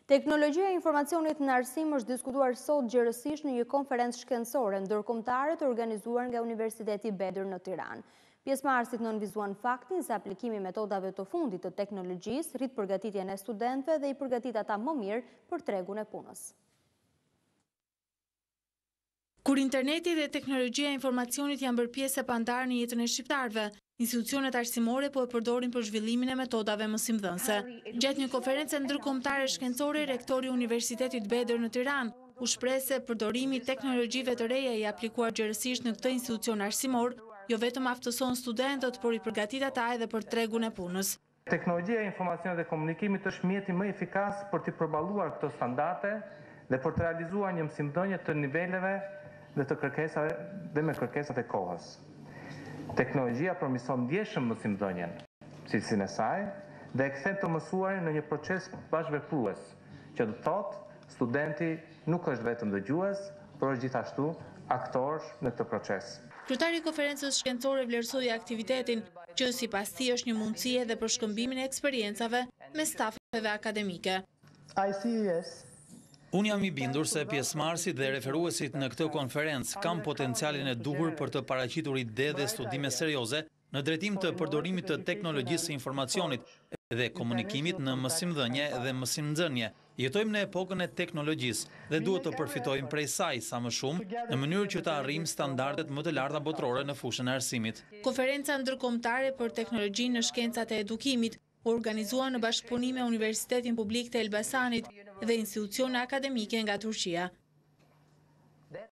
Teknologjia e informacionit në arsim është diskutuar sot gjërësisht në një konferencë shkencore ndërkombëtare të organizuar nga Universiteti Bedër në Tiranë. Pjesëmarrësit nënvizuan faktin se aplikimi i metodave të fundit të teknologjisë rrit përgatitjen e studentëve dhe i përgatit ata më mirë për tregun e punës. Kur interneti dhe teknologjia e informacionit janë bërë pjesë e pandarë në jetën e shqiptarëve, institucionet arsimore po e përdorin për zhvillimin e metodave mësimdhënëse. Gjatë një konferencë ndërkombëtare shkencore, rektori i Universitetit Bedër në Tiranë u shpreh se përdorimi i teknologjive të reja i aplikuar gjërësisht në këtë institucion arsimor jo vetëm aftëson studentët, por i përgatit ata edhe për tregun e punës. Teknologjia e informacionit dhe komunikimit është mjeti më efikas për të përballuar këto standarde dhe për të realizuar një mësimdhënie të niveleve dhe të kërkesave dhe me kërkesat e kohës. Teknologjia përmirëson ndjeshëm mësimdhënien, cilësinë e saj, dhe e kthen të mësuarin në një proces bashkëveprues, që do të thotë studenti nuk është vetëm dëgjues, por është gjithashtu aktor në këtë proces. Kryetari i konferencës shkencore vlerësoi aktivitetin, që sipas tij është një mundësi edhe për shkëmbimin e eksperiencave me stafeve akademike. Unë jam i bindur se pjesëmarrësit dhe referuesit në këtë konferencë kanë potencialin e duhur për të paraqitur ide dhe studime serioze në drejtim të përdorimit të teknologjisë së informacionit dhe komunikimit në mësimdhënie dhe mësimnxënie. Jetojmë në epokën e teknologjisë dhe duhet të përfitojmë prej saj sa më shumë në mënyrë që të arrijmë standardet më të larta botërore në fushën e arsimit. Konferenca ndërkombëtare për teknologjinë në shkencat e edukimit u organizua në bashkëpunim me Universitetin Publik të Elbasanit dhe institucione akademike nga Turqia.